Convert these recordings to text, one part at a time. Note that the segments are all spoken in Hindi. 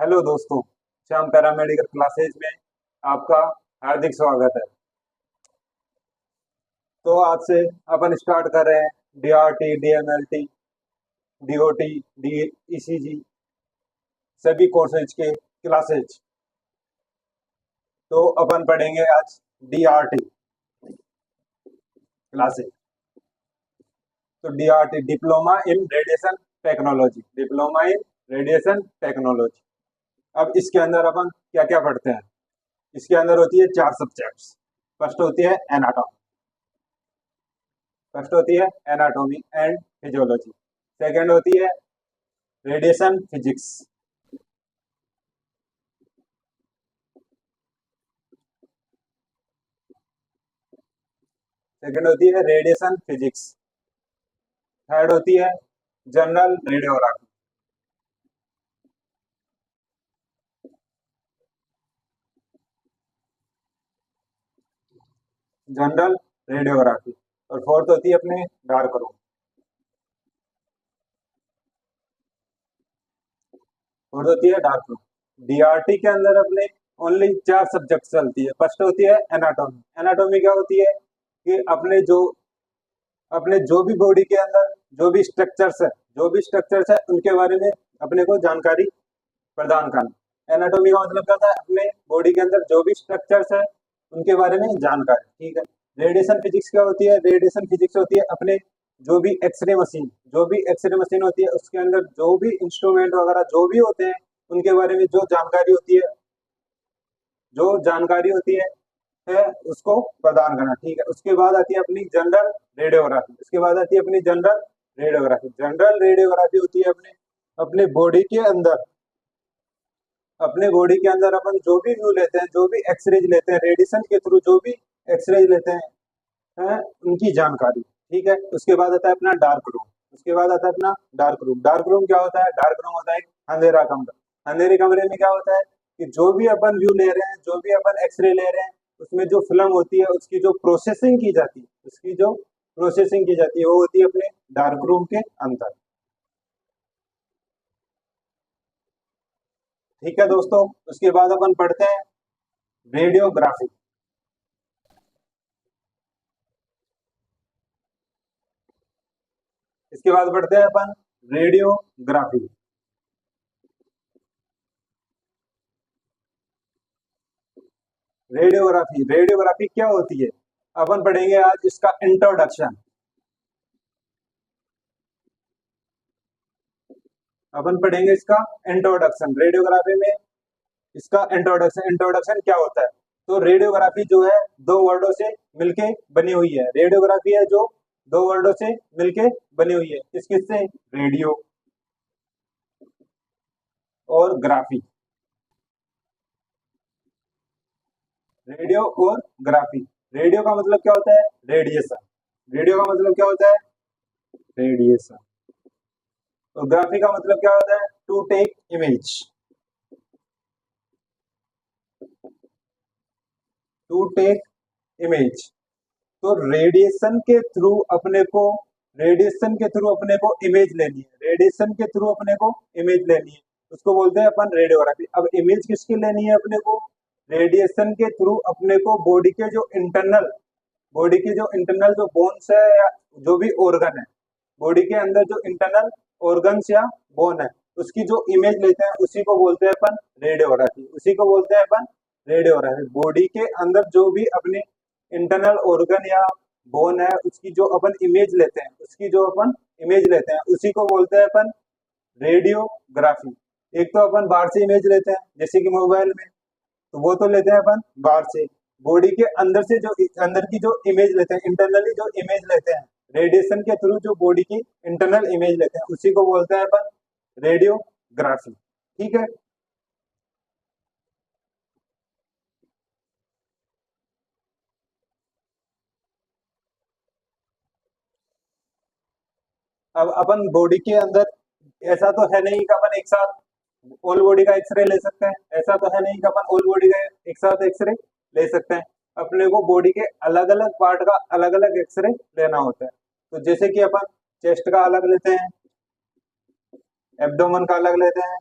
हेलो दोस्तों, श्याम पैरामेडिकल क्लासेज में आपका हार्दिक स्वागत है। तो आज से अपन स्टार्ट कर रहे हैं DRT, DMLT, DOT, D ECG सभी कोर्सेज के क्लासेज। तो अपन पढ़ेंगे आज डीआरटी क्लासेज। तो DRT diploma in radiation technology, diploma in radiation technology. अब इसके अंदर अपन क्या क्या पढ़ते हैं। इसके अंदर होती है 4 सब्जेक्ट्स। फर्स्ट होती है एनाटॉमी, फर्स्ट होती है एनाटॉमी एंड फिजियोलॉजी। सेकंड होती है रेडिएशन फिजिक्स। सेकंड होती है रेडिएशन फिजिक्स। थर्ड होती है जनरल रेडियोग्राफी। General radiography. और फोर्थ होती है अपने डार्क रूम। फोर्थ होती है डार्क रूम। डीआरटी के अंदर अपने ओनली 4 सब्जेक्ट चलती है। फर्स्ट होती है एनाटॉमी। एनाटॉमी क्या होती है कि अपने जो भी बॉडी के अंदर जो भी स्ट्रक्चर्स है उनके बारे में अपने को जानकारी प्रदान करना। एनाटॉमी का मतलब क्या होता है, अपने बॉडी के अंदर जो भी स्ट्रक्चर्स है उनके बारे में जानकारी। ठीक है। रेडिएशन फिजिक्स क्या होती है, रेडिएशन फिजिक्स होती है अपने जो भी एक्सरे मशीन होती है उसके अंदर जो भी इंस्ट्रूमेंट वगैरह जो भी होते हैं उनके बारे में जो जानकारी होती है उसको प्रदान करना। ठीक है। उसके बाद आती है अपनी जनरल रेडियोग्राफी। जनरल रेडियोग्राफी होती है अपने बॉडी के अंदर अपन जो भी व्यू लेते हैं, जो भी एक्सरेज लेते हैं रेडिएशन के थ्रू, जो भी एक्सरेज लेते हैं उनकी जानकारी। ठीक है। उसके बाद आता है अपना डार्क रूम। डार्क रूम क्या होता है, डार्क रूम होता है एक अंधेरा कमरा। अंधेरे कमरे में क्या होता है कि जो भी अपन व्यू ले रहे हैं, जो भी अपन एक्सरे ले रहे हैं, उसमें जो फिल्म होती है उसकी जो प्रोसेसिंग की जाती है वो होती है अपने डार्क रूम के अंदर। ठीक है दोस्तों। उसके बाद अपन पढ़ते हैं रेडियोग्राफी। इसके बाद पढ़ते हैं अपन रेडियोग्राफी। रेडियोग्राफी क्या होती है अपन पढ़ेंगे आज इसका इंट्रोडक्शन। अपन पढ़ेंगे इसका इंट्रोडक्शन रेडियोग्राफी में। इसका इंट्रोडक्शन क्या होता है। तो रेडियोग्राफी जो है दो वर्डों से मिलके बनी हुई है। रेडियोग्राफी है जो दो वर्डों से मिलके बनी हुई है। किस किस से, रेडियो और ग्राफी। रेडियो और ग्राफी। रेडियो का मतलब क्या होता है, रेडिएशन। रेडियो का मतलब क्या होता है, रेडिएशन। और ग्राफी का मतलब क्या होता है, to take image. To take image. तो रेडिएशन के थ्रू अपने को इमेज लेनी है। उसको बोलते हैं अपन रेडियोग्राफी। अब इमेज किसकी लेनी है अपने को, रेडिएशन के थ्रू अपने को बॉडी के जो इंटरनल जो बोन्स है या जो भी ऑर्गन है, बॉडी के अंदर जो इंटरनल ऑर्गन्स या बोन है उसकी जो इमेज लेते हैं उसी को बोलते हैं अपन रेडियोग्राफी। बॉडी के अंदर जो भी अपने इंटरनल ऑर्गन या बोन है उसकी जो अपन इमेज लेते हैं उसी को बोलते हैं अपन रेडियोग्राफी। एक तो अपन बाहर से इमेज लेते हैं जैसे कि मोबाइल में, तो वो तो लेते हैं अपन बाहर से। बॉडी के अंदर की जो इमेज लेते हैं, इंटरनली जो इमेज लेते हैं रेडिएशन के थ्रू, जो बॉडी की इंटरनल इमेज लेते हैं उसी को बोलते हैं अपन रेडियोग्राफी। ठीक है। अब अपन बॉडी के अंदर ऐसा तो है नहीं कि अपन एक साथ ऑल बॉडी का एक्सरे ले सकते हैं। ऐसा तो है नहीं कि अपन ऑल बॉडी का एक साथ एक्सरे ले सकते हैं। अपने को बॉडी के अलग अलग पार्ट का अलग अलग एक्सरे लेना होता है। तो जैसे कि अपन चेस्ट का अलग लेते हैं, एब्डोमेन का अलग लेते हैं,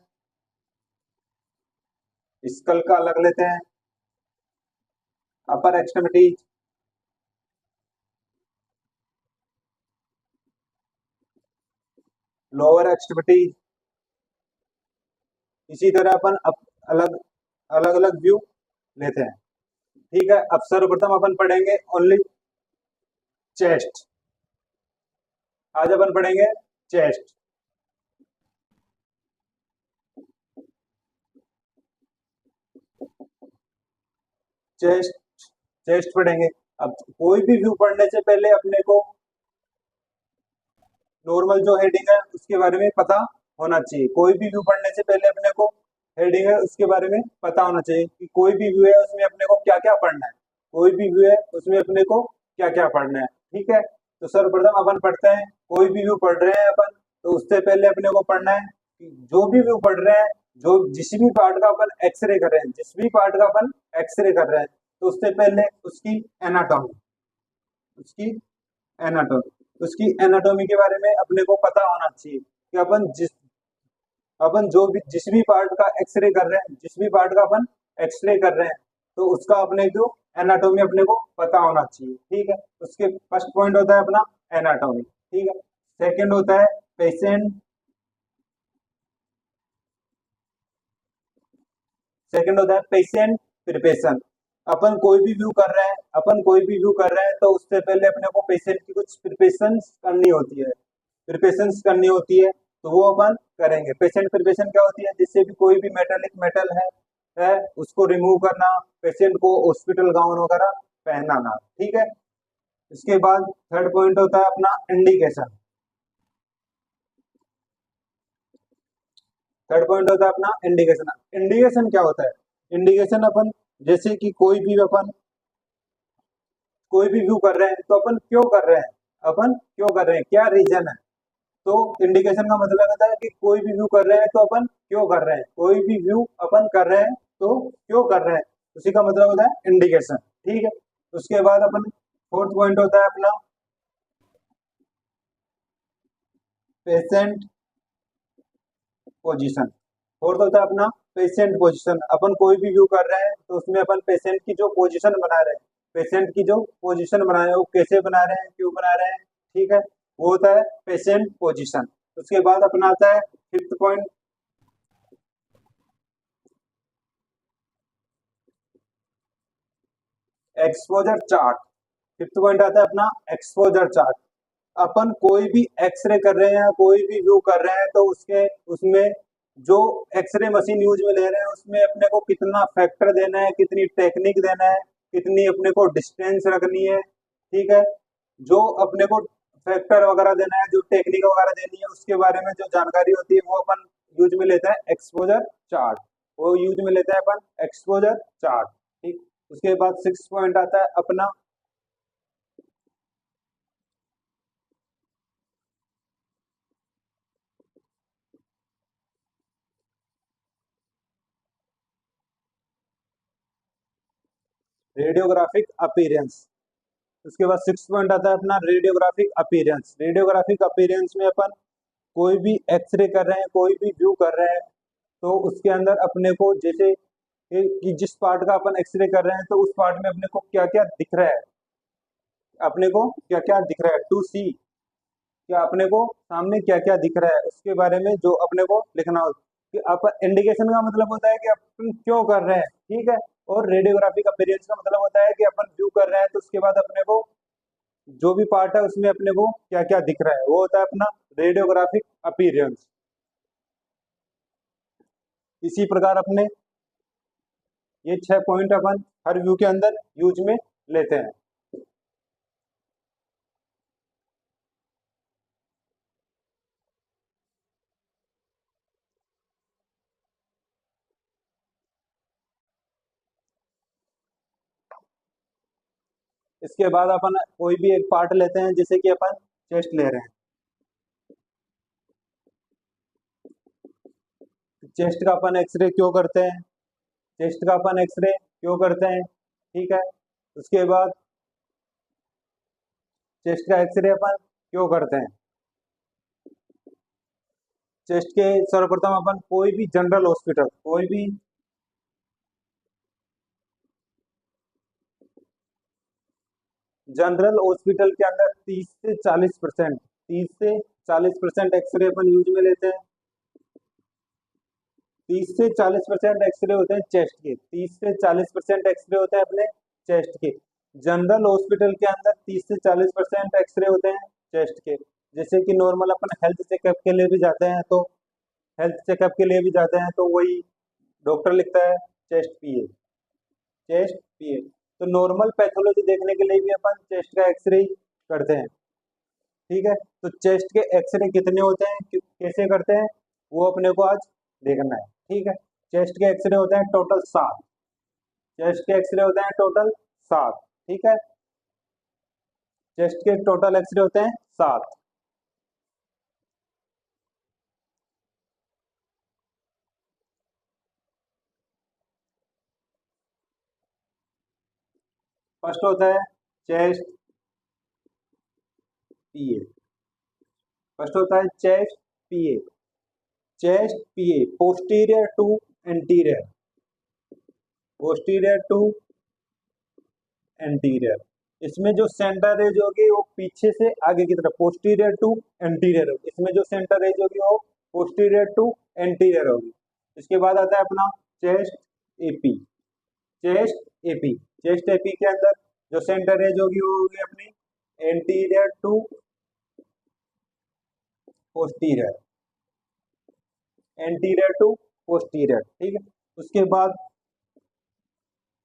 स्कल का अलग लेते हैं, अपर एक्सट्रीमिटीज, लोअर एक्सट्रीमिटीज। इसी तरह अपन अलग अलग अलग व्यू लेते हैं। ठीक है, अब सर्वप्रथम अपन पढ़ेंगे ओनली चेस्ट। आज अपन पढ़ेंगे चेस्ट। चेस्ट चेस्ट पढ़ेंगे। अब कोई भी व्यू पढ़ने से पहले अपने को नॉर्मल जो हेडिंग है उसके बारे में पता होना चाहिए। कोई भी व्यू पढ़ने से पहले अपने को हेडिंग है उसके बारे में पता होना चाहिए कि कोई भी व्यू है उसमें अपने को क्या क्या पढ़ना है, कोई भी व्यू है उसमें अपने को क्या क्या पढ़ना है। ठीक है, तो सर्वप्रथम अपन पढ़ते हैं, कोई भी व्यू पढ़ रहे हैं अपन तो उससे पहले अपने को पढ़ना है कि जो भी व्यू पढ़ रहे हैं, जो जिस भी पार्ट का अपन एक्सरे कर रहे हैं, जिस भी पार्ट का अपन एक्सरे कर रहे हैं, तो उससे पहले उसकी एनाटॉमी, उसकी एनाटॉमी उसकी एनाटॉमी के बारे में अपने को पता होना चाहिए कि अपन जो भी जिस भी पार्ट का एक्सरे कर रहे हैं, जिस भी पार्ट का अपन एक्सरे कर रहे हैं, तो उसका अपने को एनाटॉमी अपने को पता होना चाहिए। ठीक है, उसके फर्स्ट पॉइंट होता है अपना एनाटॉमी। ठीक है, सेकंड होता है पेशेंट, सेकंड होता है पेशेंट प्रिपरेशन। अपन कोई भी व्यू कर रहे हैं, अपन कोई भी व्यू कर रहे हैं तो उससे पहले अपने को पेशेंट की कुछ प्रिपरेशन करनी होती है, प्रिपरेशन करनी होती है, तो वो अपन करेंगे। पेशेंट प्रिपरेशन क्या होती है, जिससे भी कोई भी मेटेलिक मेटल है उसको रिमूव करना, पेशेंट को हॉस्पिटल गाउन वगैरह पहनाना। ठीक है, इसके बाद थर्ड पॉइंट होता है अपना इंडिकेशन। थर्ड पॉइंट होता है अपना इंडिकेशन। इंडिकेशन क्या होता है, इंडिकेशन अपन जैसे कि कोई भी व्यू कर रहे हैं तो अपन क्यों कर रहे हैं, अपन क्यों कर रहे हैं, क्या रीजन है। तो इंडिकेशन का मतलब होता है कि कोई भी व्यू कर रहे हैं तो अपन क्यों कर रहे हैं, कोई भी व्यू अपन कर रहे हैं तो क्यों कर रहे हैं, उसी का मतलब होता है इंडिकेशन। ठीक है, उसके बाद अपन फोर्थ पॉइंट होता है अपना पेशेंट पोजीशन। फोर्थ होता है अपना पेशेंट पोजीशन। अपन कोई भी व्यू कर रहे हैं तो उसमें अपन पेशेंट की जो पोजीशन बना रहे हैं, पेशेंट की जो पोजीशन बना रहे हैं वो कैसे बना रहे हैं, क्यों बना रहे हैं। ठीक है, वो होता है पेशेंट पोजीशन। उसके बाद अपना आता है fifth point, exposure chart. Fifth point आता है अपना एक्सपोजर चार्ट। अपन कोई भी एक्सरे कर रहे हैं, कोई भी व्यू कर रहे हैं तो उसके उसमें जो एक्सरे मशीन यूज में ले रहे हैं उसमें अपने को कितना फैक्टर देना है, कितनी टेक्निक देना है, कितनी अपने को डिस्टेंस रखनी है। ठीक है, जो अपने को फैक्टर वगैरह देना है, जो टेक्निक वगैरह देनी है, उसके बारे में जो जानकारी होती है वो अपन यूज में लेते हैं एक्सपोजर चार्ट। वो यूज में लेते हैं अपन एक्सपोजर चार्ट। ठीक, उसके बाद सिक्स पॉइंट आता है अपना रेडियोग्राफिक अपीयरेंस। उसके बाद सिक्स पॉइंट आता है अपना रेडियोग्राफिक अपीयरेंस। रेडियोग्राफिक अपीयरेंस में अपन कोई भी एक्सरे कर रहे हैं, कोई भी व्यू कर रहे हैं, तो उसके अंदर अपने को जैसे कि जिस पार्ट का अपन एक्सरे कर रहे हैं तो उस पार्ट में अपने को क्या क्या दिख रहा है, अपने को क्या क्या दिख रहा है, टू सी, क्या अपने को सामने क्या क्या दिख रहा है उसके बारे में जो अपने को लिखना हो। कि अपन इंडिकेशन का मतलब होता है कि अपन क्यों कर रहे हैं। ठीक है, और रेडियोग्राफिक अपीयरेंस का मतलब होता है कि अपन व्यू कर रहे हैं तो उसके बाद अपने को जो भी पार्ट है उसमें अपने को क्या क्या दिख रहा है, वो होता है अपना रेडियोग्राफिक अपीयरेंस। इसी प्रकार अपने ये 6 पॉइंट अपन हर व्यू के अंदर यूज में लेते हैं। इसके बाद अपन कोई भी एक पार्ट लेते हैं, जैसे कि अपन चेस्ट ले रहे हैं, चेस्ट का अपन एक्सरे क्यों करते हैं, चेस्ट का अपन एक्सरे क्यों करते हैं। ठीक है, उसके बाद चेस्ट का एक्सरे अपन क्यों करते हैं, चेस्ट के सर्वप्रथम अपन कोई भी जनरल हॉस्पिटल, कोई भी जनरल हॉस्पिटल के अंदर 30 से 40% एक्सरे अपन यूज में लेते हैं। 30 से 40% एक्सरे होते हैं चेस्ट के, 30 से 40% एक्सरे होते हैं अपने चेस्ट के। जनरल हॉस्पिटल के अंदर 30 से 40% एक्सरे होते हैं चेस्ट के। जैसे कि नॉर्मल अपन हेल्थ चेकअप के लिए भी जाते हैं, तो वही डॉक्टर लिखता है चेस्ट पीए। तो नॉर्मल पैथोलॉजी देखने के लिए भी अपन चेस्ट का एक्सरे ही करते हैं। ठीक है, तो चेस्ट के एक्सरे कितने होते हैं, कैसे करते हैं, वो अपने को आज देखना है। ठीक है, चेस्ट के एक्सरे होते हैं टोटल 7। ठीक है, चेस्ट के टोटल एक्सरे होते हैं 7। फर्स्ट होता है chest PA. Posterior to anterior. इसमें जो सेंटर रेज होगी वो पीछे से आगे की तरफ, पोस्टीरियर टू एंटीरियर होगी। इसमें जो सेंटर रेज होगी वो पोस्टीरियर टू एंटीरियर होगी। इसके बाद आता है अपना चेस्ट एपी। चेस्ट एपी के अंदर जो सेंटर रेज होगी वो होगी अपनी एंटीरियर टू पोस्टीरियर। ठीक है, उसके बाद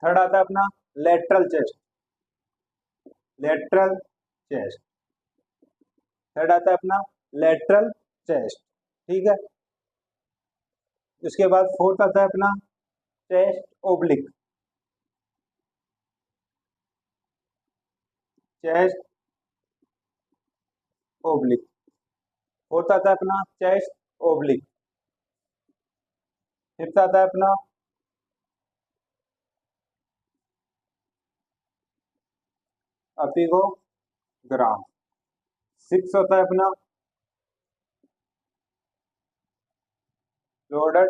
थर्ड आता है अपना लेटरल चेस्ट। थर्ड आता है अपना लेटरल चेस्ट। ठीक है, उसके बाद फोर्थ आता है अपना चेस्ट ओब्लिक। फोर्थ आता है अपना चेस्ट ओब्लिक। फिफ्थ आता है अपना अपिगोग्राम। सिक्स होता है अपना लोडेड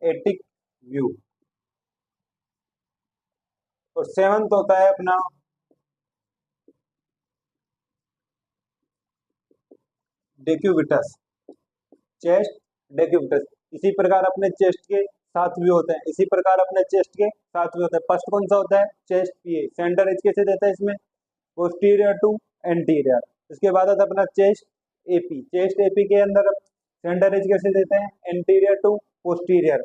एटिक व्यू। और सेवंथ होता है अपना डेक्यूबिटस। इसी प्रकार अपने चेस्ट के 7 व्यू होते हैं। फर्स्ट कौन सा होता है, चेस्ट पीए। सेंटर एज कैसे देता है इसमें, पोस्टीरियर टू एंटीरियर। उसके बाद आता है अपना चेस्ट एपी के अंदर सेंटर एज कैसे देते हैं, एंटीरियर टू पोस्टीरियर,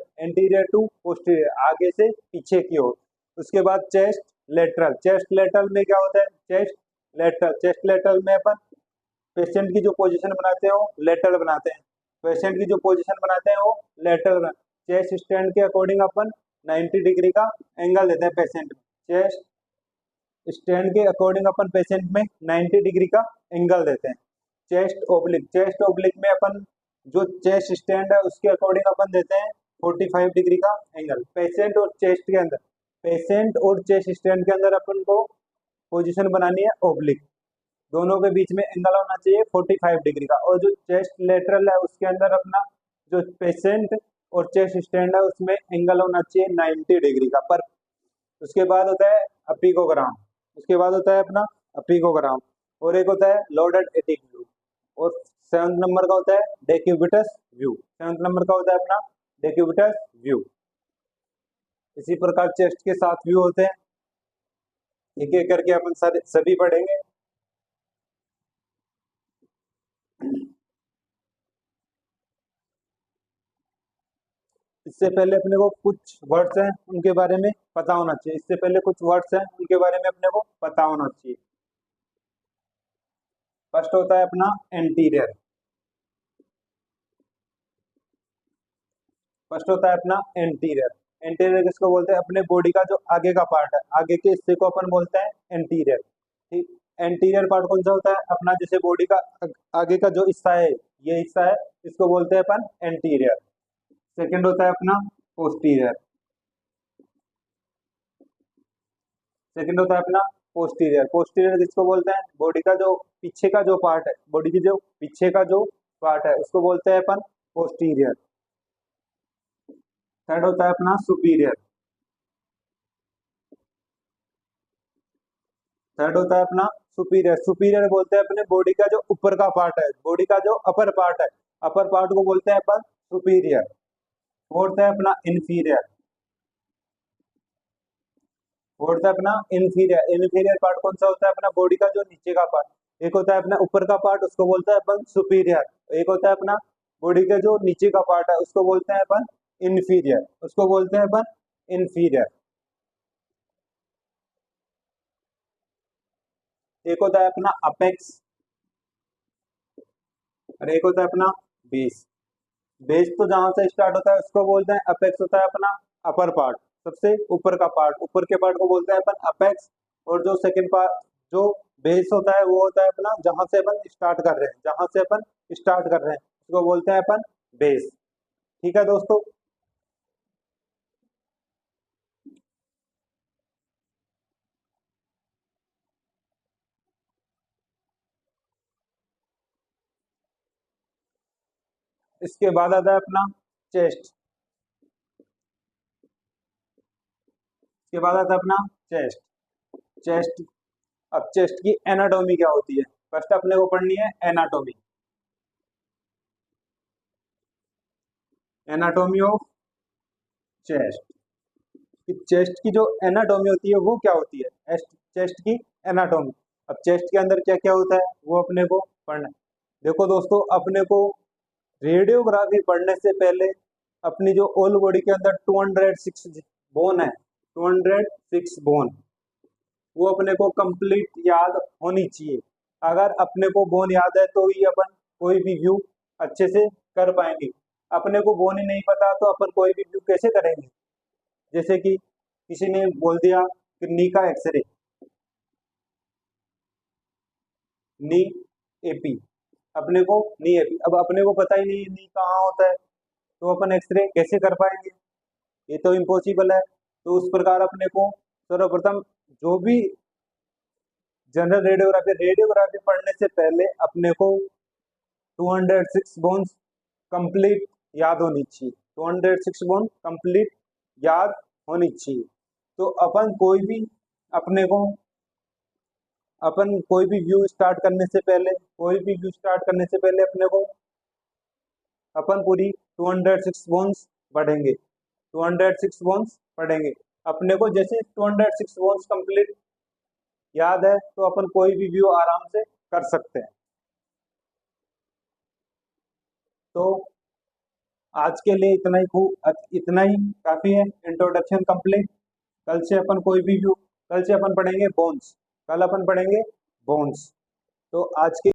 आगे से पीछे की ओर। उसके बाद चेस्ट लेटरल में क्या होता है, चेस्ट लेटरल में अपन पेशेंट की जो पोजीशन बनाते हैं वो लेटरल बनाते हैं। चेस्ट स्टैंड के अकॉर्डिंग अपन 90 डिग्री का एंगल देते हैं पेशेंट में। चेस्ट स्टैंड के अकॉर्डिंग अपन पेशेंट में 90 डिग्री का एंगल देते हैं। चेस्ट ओब्लिक में अपन जो चेस्ट स्टैंड है उसके अकॉर्डिंग अपन देते हैं 45 डिग्री का एंगल। पेशेंट और चेस्ट स्टैंड के अंदर अपन को पोजीशन बनानी है ओब्लिक। दोनों के बीच में एंगल होना चाहिए 45 डिग्री का। और जो चेस्ट लेटरल है उसके अंदर अपना जो पेशेंट और चेस्ट स्टैंड है उसमें एंगल होना चाहिए 90 डिग्री का। पर उसके बाद होता है अपिगोग्राम। और एक होता है लोडेड एटिक व्यू। और 7 नंबर का होता है डेक्यूबिटस व्यू। इसी प्रकार चेस्ट के 7 व्यू होते हैं, एक एक करके अपन सभी पढ़ेंगे। इससे पहले अपने को कुछ वर्ड्स हैं उनके बारे में पता होना चाहिए। फर्स्ट होता है अपना एंटीरियर। एंटीरियर किसको बोलते हैं, अपने बॉडी का जो आगे का पार्ट है, आगे के हिस्से को अपन बोलते हैं एंटीरियर। ठीक, एंटीरियर पार्ट कौन सा होता है अपना, जैसे बॉडी का आगे का जो हिस्सा है, ये हिस्सा है, इसको बोलते हैं अपन एंटीरियर। सेकंड होता है अपना पोस्टीरियर। पोस्टीरियर किसको बोलते हैं, बॉडी का जो पीछे का जो पार्ट है, उसको बोलते हैं अपन पोस्टीरियर। थर्ड होता है अपना सुपीरियर। थर्ड होता है अपना सुपीरियर। सुपीरियर बोलते हैं अपने बॉडी का जो ऊपर का पार्ट है, बॉडी का जो अपर पार्ट है, अपर पार्ट को बोलते हैं अपन सुपीरियर। फोर्थ है अपना इन्फीरियर। फोर्थ है अपना इन्फीरियर। इन्फीरियर पार्ट कौन सा होता है? अपना बॉडी का जो नीचे का पार्ट। एक होता है अपना ऊपर का पार्ट, उसको बोलते हैं अपन सुपीरियर। एक होता है अपना बॉडी का जो नीचे का पार्ट है, उसको बोलते हैं अपन इन्फीरियर, उसको बोलते हैं अपन इन्फीरियर। एक होता है अपना अपेक्स और एक होता है अपना बेस। बेस तो जहां से स्टार्ट होता है उसको बोलते हैं अपेक्स, होता है अपना अपर पार्ट, सबसे ऊपर का पार्ट, ऊपर के पार्ट को बोलते हैं अपन अपेक्स। और जो सेकंड पार्ट, जो बेस होता है, वो होता है अपना जहां से अपन स्टार्ट कर रहे हैं, जहां से अपन स्टार्ट कर रहे हैं उसको बोलते हैं अपन बेस। ठीक है दोस्तों। इसके बाद आता है अपना चेस्ट। इसके बाद आता है अपना चेस्ट। चेस्ट, अब चेस्ट की एनाटॉमी क्या होती है? फर्स्ट अपने को पढ़नी है anatomy. Anatomy of chest. Chest की जो एनाटॉमी होती है वो क्या होती है? चेस्ट की एनाटॉमी। अब चेस्ट के अंदर क्या क्या होता है वो अपने को पढ़ना है। देखो दोस्तों, अपने को रेडियोग्राफी पढ़ने से पहले अपनी जो ऑल बॉडी के अंदर 206 बोन है, 206 बोन, वो अपने को कंप्लीट याद होनी चाहिए। अगर अपने को बोन याद है तो ही अपन कोई भी व्यू अच्छे से कर पाएंगे। अपने को बोन ही नहीं पता तो अपन कोई भी व्यू कैसे करेंगे? जैसे कि किसी ने बोल दिया कि नी का एक्सरे, नी एपी, अपने को नी एपी, अब अपने को पता ही नहीं नी कहाँ होता है, तो अपन एक्सरे कैसे कर पाएंगे? ये तो इम्पॉसिबल है। तो उस प्रकार अपने को सर्वप्रथम जो भी जनरल रेडियोग्राफी, रेडियोग्राफी पढ़ने से पहले अपने को 206 बोन्स कंप्लीट याद होनी चाहिए। 206 बोन कंप्लीट याद होनी चाहिए। तो अपन कोई भी व्यू स्टार्ट करने से पहले, अपने को अपन पूरी 206 बोन्स पढ़ेंगे, 206 बोन्स पढ़ेंगे। अपने को जैसे 206 बोन्स कंप्लीट याद है तो अपन कोई भी व्यू आराम से कर सकते हैं। तो आज के लिए इतना ही काफी है। Introduction complete. कल से अपन पढ़ेंगे बोन्स। कल अपन पढ़ेंगे बोन्स। तो आज के